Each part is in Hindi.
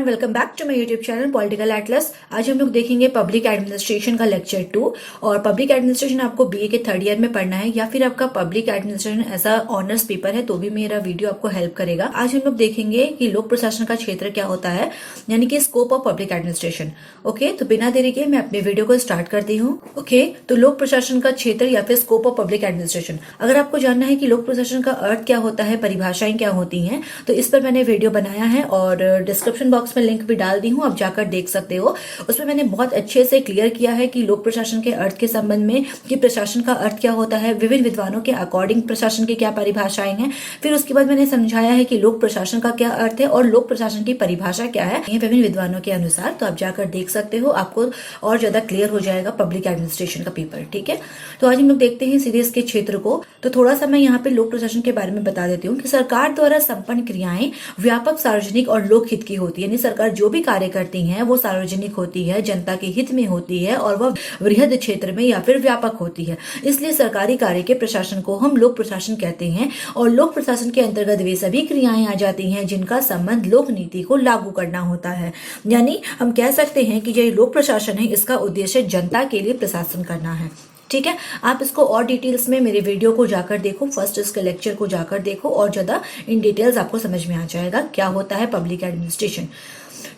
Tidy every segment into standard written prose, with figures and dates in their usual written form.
Welcome back to my YouTube channel Political Atlas. आज हम लोग देखेंगे पब्लिक एडमिनिस्ट्रेशन का लेक्चर 2। और पब्लिक एडमिनिस्ट्रेशन आपको बीए के थर्ड ईयर में पढ़ना है या फिर आपका पब्लिक एडमिनिस्ट्रेशन ऐसा ऑनर्स पेपर है तो भी मेरा वीडियो आपको हेल्प करेगा। आज हम लोग देखेंगे कि लोक प्रशासन का क्षेत्र क्या होता है, यानी कि scope of public administration. Okay, तो बिना देरी के मैं अपने वीडियो को स्टार्ट करती हूँ। ओके, तो लोक प्रशासन का क्षेत्र या फिर स्कोप ऑफ पब्लिक एडमिनिस्ट्रेशन, अगर आपको जानना है कि लोक प्रशासन का अर्थ क्या होता है, परिभाषाएं क्या होती हैं, तो इस पर मैंने वीडियो बनाया है और डिस्क्रिप्शन बॉक्स में लिंक भी डाल दी हूँ, आप जाकर देख सकते हो। उसमें मैंने बहुत अच्छे से क्लियर किया है कि लोक प्रशासन के अर्थ के संबंध में, कि प्रशासन का अर्थ क्या होता है, विभिन्न विद्वानों के अकॉर्डिंग प्रशासन की क्या परिभाषाएं हैं। फिर उसके बाद मैंने समझाया है कि लोक प्रशासन का क्या अर्थ है और लोक प्रशासन की परिभाषा क्या है, ये विभिन्न विद्वानों के अनुसार। तो आप जाकर देख सकते हो, आपको और ज्यादा क्लियर हो जाएगा पब्लिक एडमिनिस्ट्रेशन का पेपर। ठीक है, तो आज हम लोग देखते हैं सीधे इसके क्षेत्र को। तो थोड़ा सा मैं यहाँ पे लोक प्रशासन के बारे में बता देती हूँ कि सरकार द्वारा संपन्न क्रियाएं व्यापक, सार्वजनिक और लोक हित की होती है। यानी सरकार जो भी कार्य करती है वो सार्वजनिक होती है, जनता के हित में होती है और वह वृहद क्षेत्र में या फिर व्यापक होती है। इसलिए सरकारी कार्य के प्रशासन को हम लोक प्रशासन कहते हैं। और लोक प्रशासन के अंतर्गत वे सभी क्रियाएं आ जाती हैं जिनका संबंध लोक नीति को लागू करना होता है। यानी हम कह सकते हैं कि जो लोक प्रशासन है, इसका उद्देश्य जनता के लिए प्रशासन करना है। ठीक है, आप इसको और डिटेल्स में मेरे वीडियो को जाकर देखो, फर्स्ट इसके लेक्चर को जाकर देखो और ज्यादा इन डिटेल्स आपको समझ में आ जाएगा क्या होता है पब्लिक एडमिनिस्ट्रेशन।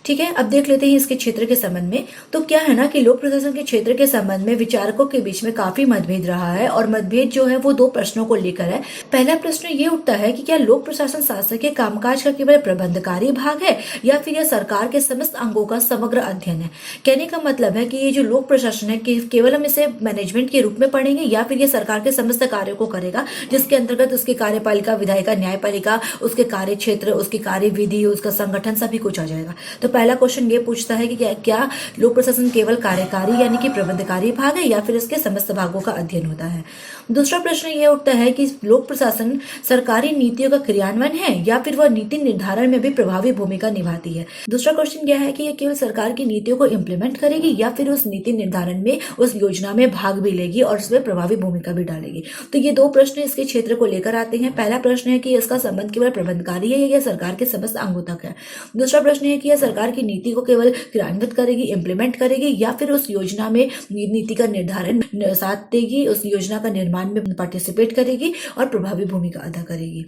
ठीक है, अब देख लेते हैं इसके क्षेत्र के संबंध में। तो क्या है ना कि लोक प्रशासन के क्षेत्र के संबंध में विचारकों के बीच में काफी मतभेद रहा है और मतभेद जो है वो दो प्रश्नों को लेकर है। पहला प्रश्न ये उठता है कि क्या लोक प्रशासन शासन के कामकाज का केवल प्रबंधकारी भाग है या फिर यह सरकार के समस्त अंगों का समग्र अध्ययन है। कहने का मतलब है कि ये जो लोक प्रशासन है कि केवल हम इसे मैनेजमेंट के रूप में पढ़ेंगे या फिर ये सरकार के समस्त कार्यों को करेगा, जिसके अंतर्गत उसकी कार्यपालिका, विधायिका, न्यायपालिका, उसके कार्य क्षेत्र, उसकी कार्य विधि, उसका संगठन सभी कुछ आ जाएगा। तो पहला क्वेश्चन ये पूछता है कि क्या लोक प्रशासन केवल कार्यकारी यानी कि प्रबंधकारी भाग है या फिर इसके समस्त भागों का अध्ययन होता है। दूसरा प्रश्न ये उठता है कि लोक प्रशासन सरकारी नीतियों का क्रियान्वयन है या फिर वह नीति निर्धारण में भी प्रभावी भूमिका निभाती है। दूसरा क्वेश्चन यह है कि यह केवल सरकार की नीतियों को इम्प्लीमेंट करेगी या फिर उस नीति निर्धारण में, उस योजना में भाग भी लेगी और उसमें प्रभावी भूमिका भी डालेगी। तो ये दो प्रश्न इसके क्षेत्र को लेकर आते हैं। पहला प्रश्न है कि इसका संबंध केवल प्रबंधकारी है या सरकार के समस्त अंगों तक है। दूसरा प्रश्न है कि यह सरकार की नीति को केवल क्रियान्वित करेगी, इम्प्लीमेंट करेगी या फिर उस योजना में नीति का निर्धारण साथ देगी, उस योजना का निर्माण में पार्टिसिपेट करेगी और प्रभावी भूमिका अदा करेगी।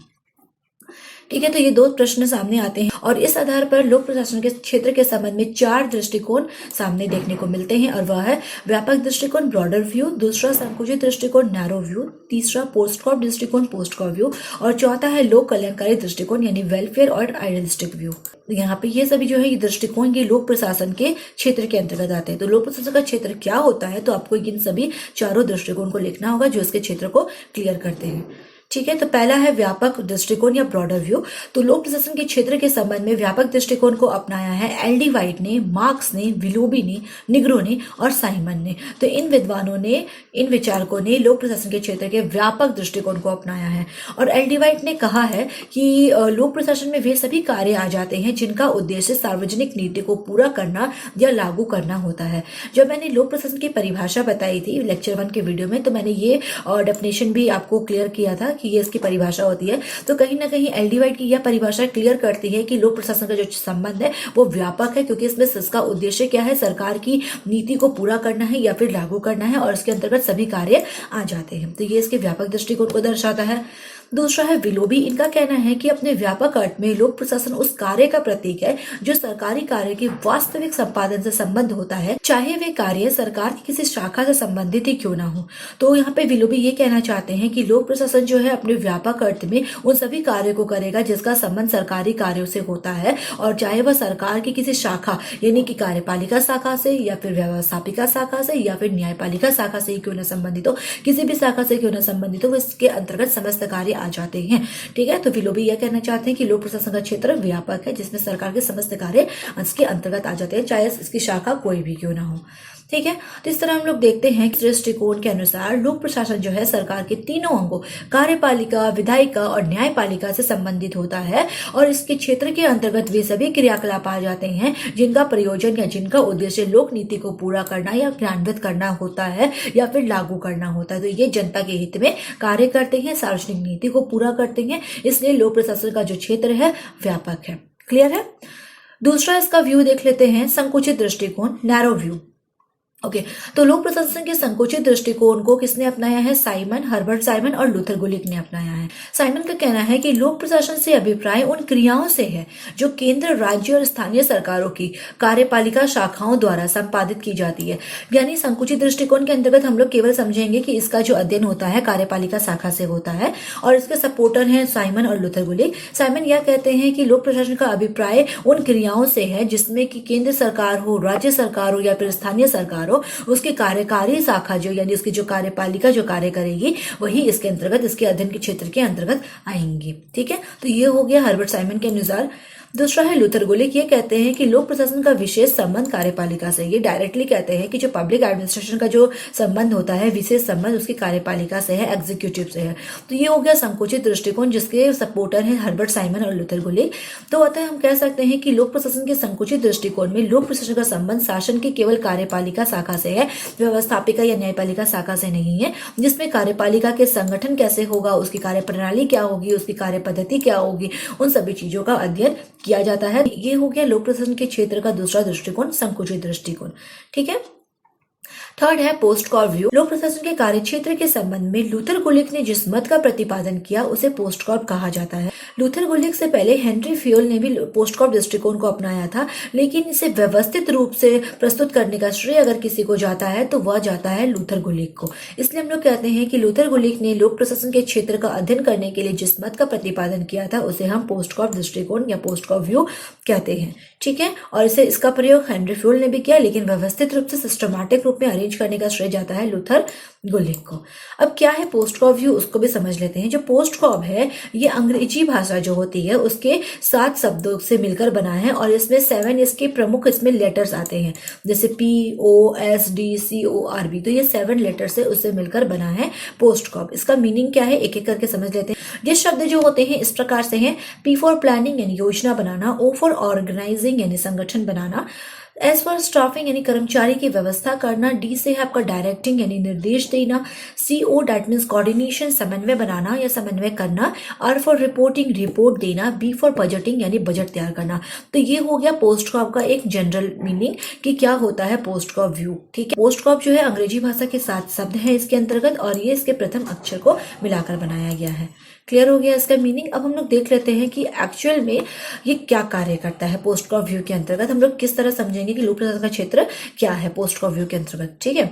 ठीक है, तो ये दो प्रश्न सामने आते हैं और इस आधार पर लोक प्रशासन के क्षेत्र के संबंध में चार दृष्टिकोण सामने देखने को मिलते हैं। और वह है व्यापक दृष्टिकोण, ब्रॉडर व्यू, दूसरा संकुचित दृष्टिकोण, नैरो व्यू, तीसरा पोस्ट कॉप दृष्टिकोण, पोस्ट कॉप व्यू, और चौथा है लोक कल्याणकारी दृष्टिकोण यानी वेलफेयर और आइडियलिस्टिक व्यू। यहाँ पे ये सभी जो है ये दृष्टिकोण ये लोक प्रशासन के क्षेत्र के अंतर्गत आते हैं। तो लोक प्रशासन का क्षेत्र क्या होता है, तो आपको इन सभी चारों दृष्टिकोण को लिखना होगा जो इसके क्षेत्र को क्लियर करते हैं। ठीक है, तो पहला है व्यापक दृष्टिकोण या ब्रॉडर व्यू। तो लोक प्रशासन के क्षेत्र के संबंध में व्यापक दृष्टिकोण को अपनाया है एल डी वाइट ने, मार्क्स ने, विलोबी ने, निग्रो ने और साइमन ने। तो इन विद्वानों ने, इन विचारकों ने लोक प्रशासन के क्षेत्र के व्यापक दृष्टिकोण को अपनाया है। और एल डी वाइट ने कहा है कि लोक प्रशासन में वे सभी कार्य आ जाते हैं जिनका उद्देश्य सार्वजनिक नीति को पूरा करना या लागू करना होता है। जब मैंने लोक प्रशासन की परिभाषा बताई थी लेक्चर 1 के वीडियो में, तो मैंने ये डेफिनेशन भी आपको क्लियर किया था कि ये इसकी परिभाषा होती है। तो कहीं ना कहीं एल डी वाइट की यह परिभाषा क्लियर करती है कि लोक प्रशासन का जो संबंध है वो व्यापक है, क्योंकि इसमें इसका उद्देश्य क्या है, सरकार की नीति को पूरा करना है या फिर लागू करना है और इसके अंतर्गत सभी कार्य आ जाते हैं। तो ये इसके व्यापक दृष्टिकोण को दर्शाता है। दूसरा है विलोबी। इनका कहना है कि अपने व्यापक अर्थ में लोक प्रशासन उस कार्य का प्रतीक है जो सरकारी कार्य के वास्तविक संपादन से संबंध होता है, चाहे वे कार्य सरकार की किसी शाखा से संबंधित ही क्यों ना हो। तो यहाँ पे विलोबी ये कहना चाहते हैं कि लोक प्रशासन जो है अपने व्यापक अर्थ में उन सभी कार्यों को करेगा जिसका संबंध सरकारी कार्यों से होता है, और चाहे वह सरकार की किसी शाखा यानी कि कार्यपालिका शाखा से या फिर व्यवस्थापिका शाखा से या फिर न्यायपालिका शाखा से ही क्यों न संबंधित हो, किसी भी शाखा से क्यों न संबंधित हो, इसके अंतर्गत समस्त कार्य आ जाते हैं। ठीक है, तो विलोबी यह कहना चाहते हैं कि लोक प्रशासन का क्षेत्र व्यापक है जिसमें सरकार के समस्त कार्य इसके अंतर्गत आ जाते हैं, चाहे इसकी शाखा कोई भी क्यों ना हो। ठीक है, तो इस तरह हम लोग देखते हैं कि दृष्टिकोण के अनुसार लोक प्रशासन जो है सरकार के तीनों अंगों कार्यपालिका, विधायिका और न्यायपालिका से संबंधित होता है और इसके क्षेत्र के अंतर्गत वे सभी क्रियाकलाप आ जाते हैं जिनका प्रयोजन या जिनका उद्देश्य लोक नीति को पूरा करना या क्रियान्वित करना होता है या फिर लागू करना होता है। तो ये जनता के हित में कार्य करते हैं, सार्वजनिक नीति को पूरा करते हैं, इसलिए लोक प्रशासन का जो क्षेत्र है व्यापक है। क्लियर है। दूसरा इसका व्यू देख लेते हैं, संकुचित दृष्टिकोण, नैरो व्यू। ओके तो लोक प्रशासन के संकुचित दृष्टिकोण को किसने अपनाया है? साइमन, हर्बर्ट साइमन और लूथर गुलिक ने अपनाया है। साइमन का कहना है कि लोक प्रशासन से अभिप्राय उन क्रियाओं से है जो केंद्र, राज्य और स्थानीय सरकारों की कार्यपालिका शाखाओं द्वारा संपादित की जाती है। यानी संकुचित दृष्टिकोण के अंतर्गत हम लोग केवल समझेंगे कि इसका जो अध्ययन होता है कार्यपालिका शाखा से होता है, और इसके सपोर्टर हैं साइमन और लूथर गुलिक। साइमन यह कहते हैं कि लोक प्रशासन का अभिप्राय उन क्रियाओं से है जिसमें कि केंद्र सरकार हो, राज्य सरकार हो या फिर स्थानीय सरकार, उसकी कार्यकारी शाखा जो यानी उसकी जो कार्यपालिका जो कार्य करेगी वही इसके अंतर्गत, इसके अध्ययन के क्षेत्र के अंतर्गत आएंगी। ठीक है, तो ये हो गया हर्बर्ट साइमन के अनुसार। दूसरा है लूथर गुलिक, ये कहते हैं कि लोक प्रशासन का विशेष संबंध कार्यपालिका से, ये डायरेक्टली कहते हैं कि जो पब्लिक एडमिनिस्ट्रेशन का जो संबंध होता है, विशेष संबंध उसकी कार्यपालिका से है, एग्जीक्यूटिव से है। तो ये हो गया संकुचित दृष्टिकोण जिसके सपोर्टर हैं हर्बर्ट साइमन और लूथर गुलिक। तो अतः हम कह सकते हैं कि लोक प्रशासन के संकुचित दृष्टिकोण में लोक प्रशासन का संबंध शासन की केवल कार्यपालिका शाखा से है, व्यवस्थापिका या न्यायपालिका शाखा से नहीं है, जिसमें कार्यपालिका के संगठन कैसे होगा, उसकी कार्यप्रणाली क्या होगी, उसकी कार्य पद्धति क्या होगी, उन सभी चीजों का अध्ययन किया जाता है। ये हो गया लोक प्रशासन के क्षेत्र का दूसरा दृष्टिकोण, संकुचित दृष्टिकोण। ठीक है, थर्ड है पोस्ट कॉर व्यू। लोक प्रशासन के कार्य क्षेत्र के संबंध में लूथर गुलिक ने जिस मत का प्रतिपादन किया उसे पोस्ट कॉर्प कहा जाता है। लूथर गुलिक से पहले हेनरी फ्योल ने भी पोस्ट कॉर्प दृष्टिकोण को अपनाया था, लेकिन इसे व्यवस्थित रूप से प्रस्तुत करने का श्रेय अगर किसी को जाता है तो वह जाता है लूथर गुलिक को। इसलिए हम लोग कहते हैं कि लूथर गुलिक ने लोक प्रशासन के क्षेत्र का अध्ययन करने के लिए जिस मत का प्रतिपादन किया था उसे हम पोस्ट कॉर्प दृष्टिकोण या पोस्ट कॉर्प व्यू कहते हैं। ठीक है, और इसका प्रयोग हेनरी फ्योल ने भी किया, लेकिन व्यवस्थित रूप से सिस्टमैटिक रूप में अरेंज करने का श्रेय जाता है लूथर गुलिक को। अब क्या है पोस्ट कॉर्प व्यू, उसको भी समझ लेते हैं। जो पोस्ट कॉर्प है ये अंग्रेजी भाषा जो होती है उसके 7 शब्दों से मिलकर बना है, और इसमें 7 इसके प्रमुख इसमें लेटर्स आते हैं, जैसे POSDCORB। तो ये 7 लेटर से उससे मिलकर बना है पोस्ट कॉर्प। इसका मीनिंग क्या है एक एक करके समझ लेते हैं। ये शब्द जो होते हैं इस प्रकार से हैं: P फॉर प्लानिंग यानी योजना बनाना, O फॉर ऑर्गेनाइजिंग यानी संगठन बनाना, एस फॉर स्टाफिंग यानी कर्मचारी की व्यवस्था करना, डी से है आपका डायरेक्टिंग यानी निर्देश देना, CO दैट मीन्स कोऑर्डिनेशन समन्वय बनाना या समन्वय करना, R फॉर रिपोर्टिंग रिपोर्ट देना, B फॉर बजटिंग यानी बजट तैयार करना। तो ये हो गया पोस्ट कॉर्प का एक जनरल मीनिंग कि क्या होता है पोस्ट कॉर्प व्यू। ठीक है, पोस्ट कॉर्प जो है अंग्रेजी भाषा के 7 शब्द है इसके अंतर्गत, और ये इसके प्रथम अक्षर को मिलाकर बनाया गया है। क्लियर हो गया इसका मीनिंग। अब हम लोग देख लेते हैं कि एक्चुअल में ये क्या कार्य करता है पोस्ट कॉर्प व्यू के अंतर्गत। हम लोग किस तरह समझेंगे कि लोक प्रशासन का क्षेत्र क्या है पोस्ट कॉर्प व्यू के अंतर्गत। ठीक है,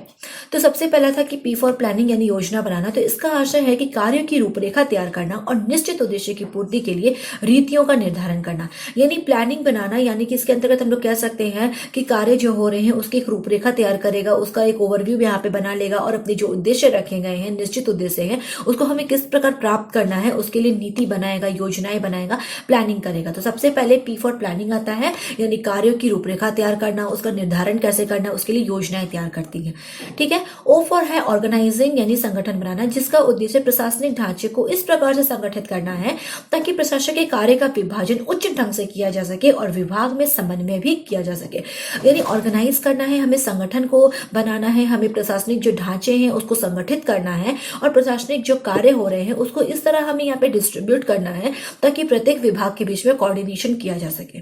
तो सबसे पहला था कि P फॉर प्लानिंग यानी योजना बनाना। तो इसका आशय है कि कार्यों की रूपरेखा तैयार करना और निश्चित उद्देश्य की पूर्ति के लिए रीतियों का निर्धारण करना, यानी प्लानिंग बनाना। यानी कि इसके अंतर्गत हम लोग कह सकते हैं कि कार्य जो हो रहे हैं उसकी एक रूपरेखा तैयार करेगा, उसका एक ओवरव्यू यहाँ पे बना लेगा, और अपने जो उद्देश्य रखे गए हैं, निश्चित उद्देश्य है, उसको हमें किस प्रकार प्राप्त करना है उसके लिए नीति बनाएगा, योजनाएं बनाएगा, प्लानिंग करेगा। तो सबसे पहले P फॉर प्लानिंग आता है, यानी कार्यों की रूपरेखा तैयार करना, उसका निर्धारण कैसे करना, उसके लिए योजनाएं तैयार करती है। ठीक है, O फॉर है ऑर्गेनाइजिंग यानी संगठन बनाना, जिसका उद्देश्य प्रशासनिक ढांचे को इस प्रकार से संगठित करना है ताकि प्रशासक के कार्य का विभाजन उचित ढंग से किया जा सके और विभाग में समन्वय भी किया जा सके। यानी ऑर्गेनाइज करना है, हमें संगठन को बनाना है, हमें प्रशासनिक जो ढांचे हैं उसको संगठित करना है, और प्रशासनिक जो कार्य हो रहे हैं उसको इस तरह हमें यहाँ पे डिस्ट्रीब्यूट करना है ताकि प्रत्येक विभाग के बीच में कोऑर्डिनेशन किया जा सके।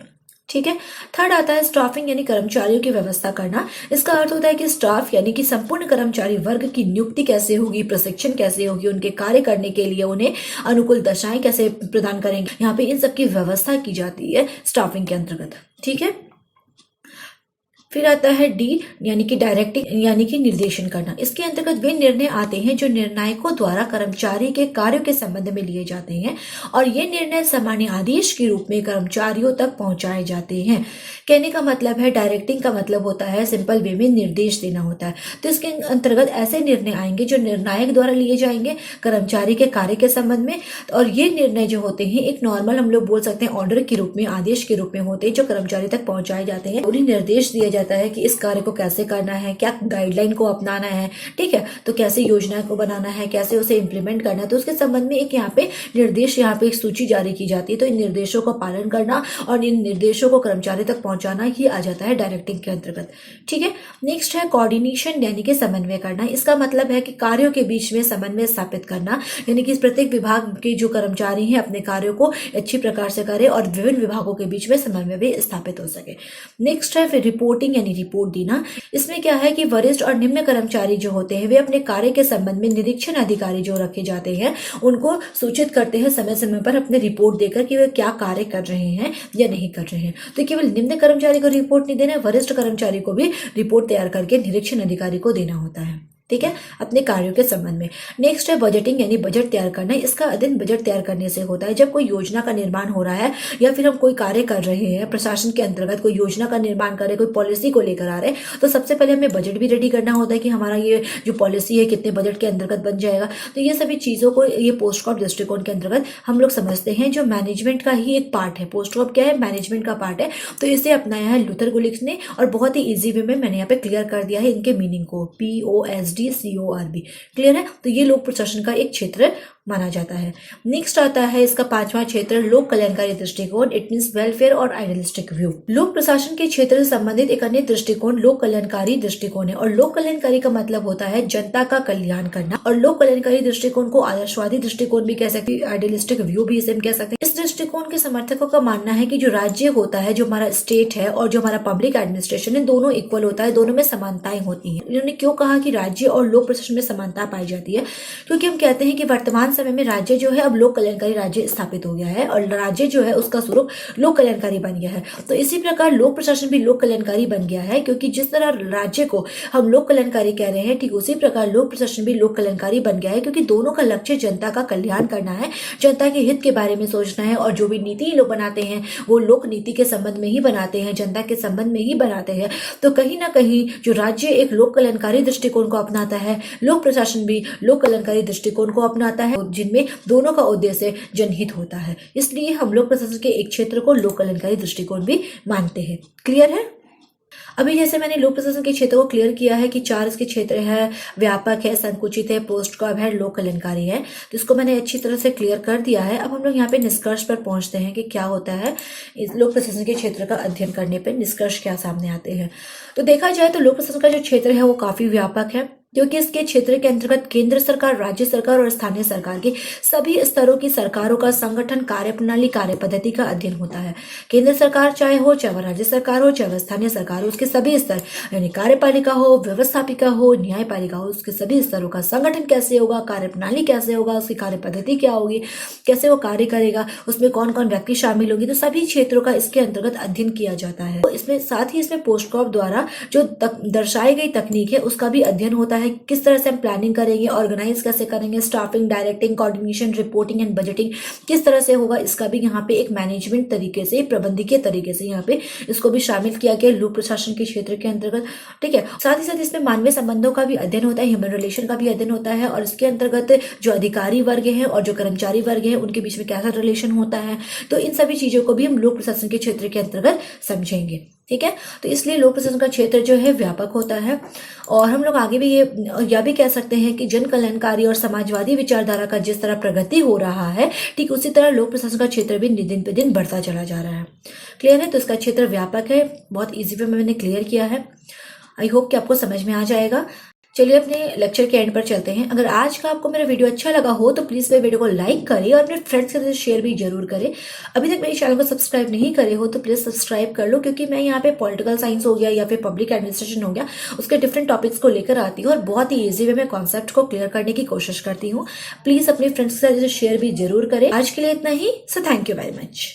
ठीक है, थर्ड आता है स्टाफिंग यानी कर्मचारियों की व्यवस्था करना। इसका अर्थ होता है कि स्टाफ यानी कि संपूर्ण कर्मचारी वर्ग की नियुक्ति कैसे होगी, प्रशिक्षण कैसे होगी, उनके कार्य करने के लिए उन्हें अनुकूल दशाएं कैसे प्रदान करेंगे, यहाँ पे इन सबकी व्यवस्था की जाती है स्टाफिंग के अंतर्गत। ठीक है, फिर आता है D यानी कि डायरेक्टिंग यानी कि निर्देशन करना। इसके अंतर्गत वे निर्णय आते हैं जो निर्णायकों द्वारा कर्मचारी के कार्यों के संबंध में लिए जाते हैं, और ये निर्णय सामान्य आदेश के रूप में कर्मचारियों तक पहुंचाए जाते हैं। कहने का मतलब है डायरेक्टिंग का मतलब होता है सिंपल वे में निर्देश देना होता है। तो इसके अंतर्गत ऐसे निर्णय आएंगे जो निर्णायक द्वारा लिए जाएंगे कर्मचारी के कार्य के संबंध में, और ये निर्णय जो होते हैं एक नॉर्मल हम लोग बोल सकते हैं ऑर्डर के रूप में, आदेश के रूप में होते हैं जो कर्मचारी तक पहुंचाए जाते हैं। उन्हें निर्देश दिए जाता है कि इस कार्य को कैसे करना है, क्या गाइडलाइन को अपनाना है, ठीक है, तो कैसे योजना को बनाना है, कैसे उसे इम्प्लीमेंट करना है, तो उसके संबंध में एक यहाँ पे निर्देश, यहाँ पे एक सूची जारी की जाती है। तो इन निर्देशों का पालन करना और इन निर्देशों को कर्मचारी तक पहुंचाना ही आ जाता है डायरेक्टिंग के अंतर्गत, ठीक है। नेक्स्ट है कोऑर्डिनेशन, यानी कि समन्वय करना। इसका मतलब है कि कार्यों के बीच में समन्वय स्थापित करना, यानी कि प्रत्येक विभाग के जो कर्मचारी हैं अपने कार्यों को अच्छी प्रकार से करें और विभिन्न विभागों के बीच में समन्वय भी स्थापित हो सके। नेक्स्ट है फिर रिपोर्टिंग, यानी रिपोर्ट देना। इसमें क्या है कि वरिष्ठ और निम्न कर्मचारी जो होते हैं वे अपने कार्य के संबंध में निरीक्षण अधिकारी जो रखे जाते हैं उनको सूचित करते हैं समय समय पर अपने रिपोर्ट देकर कि वे क्या कार्य कर रहे हैं या नहीं कर रहे हैं। तो केवल निम्न कर्मचारी को रिपोर्ट नहीं देना है, वरिष्ठ कर्मचारी को भी रिपोर्ट तैयार करके निरीक्षण अधिकारी को देना होता है, ठीक है, अपने कार्यों के संबंध में। नेक्स्ट है बजटिंग, यानी बजट तैयार करना। इसका अध्ययन बजट तैयार करने से होता है। जब कोई योजना का निर्माण हो रहा है या फिर हम कोई कार्य कर रहे हैं प्रशासन के अंतर्गत, कोई योजना का निर्माण कर रहे हैं, कोई पॉलिसी को लेकर आ रहे हैं, तो सबसे पहले हमें बजट भी रेडी करना होता है कि हमारा ये जो पॉलिसी है कितने बजट के अंतर्गत बन जाएगा। तो ये सभी चीज़ों को ये पोस्टकॉप दृष्टिकोण के अंतर्गत हम लोग समझते हैं, जो मैनेजमेंट का ही एक पार्ट है। पोस्टकॉप क्या है? मैनेजमेंट का पार्ट है। तो इसे अपनाया है लूथर गुलिक्स ने और बहुत ही ईजी वे में मैंने यहाँ पे क्लियर कर दिया है इनके मीनिंग को, POSDCORB। क्लियर है? तो ये लोक प्रशासन का एक क्षेत्र माना जाता है। नेक्स्ट आता है इसका 5वां क्षेत्र, लोक कल्याणकारी दृष्टिकोण। इट मीन्स वेलफेयर और आइडियलिस्टिक व्यू। लोक प्रशासन के क्षेत्र से संबंधित एक अन्य दृष्टिकोण लोक कल्याणकारी दृष्टिकोण है। और लोक कल्याणकारी का मतलब होता है जनता का कल्याण करना। और लोक कल्याणकारी दृष्टिकोण को आदर्शवादी दृष्टिकोण भी कह सकते हैं, आइडियलिस्टिक व्यू भी इसे हम कह सकते हैं। इस दृष्टिकोण के समर्थकों का मानना है कि जो राज्य होता है, जो हमारा स्टेट है और जो हमारा पब्लिक एडमिनिस्ट्रेशन है, दोनों इक्वल होता है, दोनों में समानताएं होती हैं। इन्होंने क्यों कहा कि राज्य और लोक प्रशासन में समानता पाई जाती है? क्योंकि हम कहते हैं कि वर्तमान समय में राज्य जो है अब लोक कल्याणकारी राज्य स्थापित हो गया है और राज्य जो है उसका स्वरूप लोक कल्याणकारी बन गया है। तो इसी प्रकार लोक प्रशासन भी लोक कल्याणकारी बन गया है, क्योंकि जिस तरह राज्य को हम लोक कल्याणकारी कह रहे हैं, ठीक उसी प्रकार लोक प्रशासन भी लोक कल्याणकारी बन गया है, क्योंकि दोनों का लक्ष्य जनता का कल्याण करना है, जनता के हित के बारे में सोचना है। और जो भी नीति लोग बनाते हैं वो लोक नीति के संबंध में ही बनाते हैं, जनता के संबंध में ही बनाते हैं। तो कहीं ना कहीं जो राज्य एक लोक कल्याणकारी दृष्टिकोण को अपनाता है, लोक प्रशासन भी लोक कल्याणकारी दृष्टिकोण को अपनाता है, जिनमें दोनों का उद्देश्य जनहित होता है। इसलिए हम लोक प्रशासन के एक क्षेत्र को लोक कल्याणकारी दृष्टिकोण भी मानते हैं। क्लियर है? अभी जैसे मैंने लोक प्रशासन के क्षेत्र को क्लियर किया है कि 4 इसके क्षेत्र है, व्यापक है, संकुचित है, पोस्टकॉप है, लोक कल्याणकारी है, तो इसको मैंने अच्छी तरह से क्लियर कर दिया है। अब हम लोग यहाँ पे निष्कर्ष पर पहुंचते हैं कि क्या होता है इस लोक प्रशासन के क्षेत्र का अध्ययन करने पर निष्कर्ष क्या सामने आते हैं। तो देखा जाए तो लोक प्रशासन का जो क्षेत्र है वो काफी व्यापक है, क्योंकि इसके क्षेत्र के अंतर्गत केंद्र सरकार, राज्य सरकार और स्थानीय सरकार के सभी स्तरों की सरकारों का संगठन, कार्यप्रणाली, कार्य पद्धति का अध्ययन होता है। केंद्र सरकार चाहे हो, चाहे वह राज्य सरकार हो, चाहे वह स्थानीय सरकार हो, उसके सभी स्तर यानी कार्यपालिका हो, व्यवस्थापिका हो, न्यायपालिका हो, उसके सभी स्तरों का संगठन कैसे होगा, कार्यप्रणाली कैसे होगा, उसकी कार्य पद्धति क्या होगी, कैसे वो कार्य करेगा, उसमें कौन कौन व्यक्ति शामिल होगी, तो सभी क्षेत्रों का इसके अंतर्गत अध्ययन किया जाता है। तो इसमें साथ ही इसमें पोस्टकॉप द्वारा जो दर्शाई गई तकनीक है उसका भी अध्ययन होता है। किस तरह से हम प्लानिंग करेंगे, ऑर्गेनाइज कैसे करेंगे, staffing, directing, coordination, reporting and budgeting किस तरह से होगा, इसका भी यहाँ पे एक मैनेजमेंट तरीके से, प्रबंधकीय तरीके से यहाँ पे इसको भी शामिल किया गया लोक प्रशासन के क्षेत्र के अंतर्गत। ठीक है, साथ ही साथ इसमें मानवीय संबंधों का भी अध्ययन होता है, ह्यूमन रिलेशन का भी अध्ययन होता है, और इसके अंतर्गत जो अधिकारी वर्ग है और जो कर्मचारी वर्ग है उनके बीच में कैसा रिलेशन होता है। तो इन सभी चीजों को भी हम लोक प्रशासन के क्षेत्र के अंतर्गत समझेंगे। ठीक है, तो इसलिए लोक प्रशासन का क्षेत्र जो है व्यापक होता है। और हम लोग आगे भी यह भी कह सकते हैं कि जन कल्याणकारी और समाजवादी विचारधारा का जिस तरह प्रगति हो रहा है, ठीक उसी तरह लोक प्रशासन का क्षेत्र भी दिन पे दिन बढ़ता चला जा रहा है। क्लियर है? तो इसका क्षेत्र व्यापक है, बहुत इजी वे में मैंने क्लियर किया है। आई होप कि आपको समझ में आ जाएगा। चलिए अपने लेक्चर के एंड पर चलते हैं। अगर आज का आपको मेरा वीडियो अच्छा लगा हो तो प्लीज मेरे वीडियो को लाइक करें और अपने फ्रेंड्स के साथ शेयर भी जरूर करें। अभी तक मेरे चैनल को सब्सक्राइब नहीं करे हो तो प्लीज सब्सक्राइब कर लो, क्योंकि मैं यहाँ पे पॉलिटिकल साइंस हो गया या फिर पब्लिक एडमिनिस्ट्रेशन हो गया, उसके डिफरेंट टॉपिक्स को लेकर आती हूँ और बहुत ही ईजी वे में कॉन्सेप्ट को क्लियर करने की कोशिश करती हूँ। प्लीज अपने फ्रेंड्स के साथ शेयर भी जरूर करें। आज के लिए इतना ही, so thank you very much.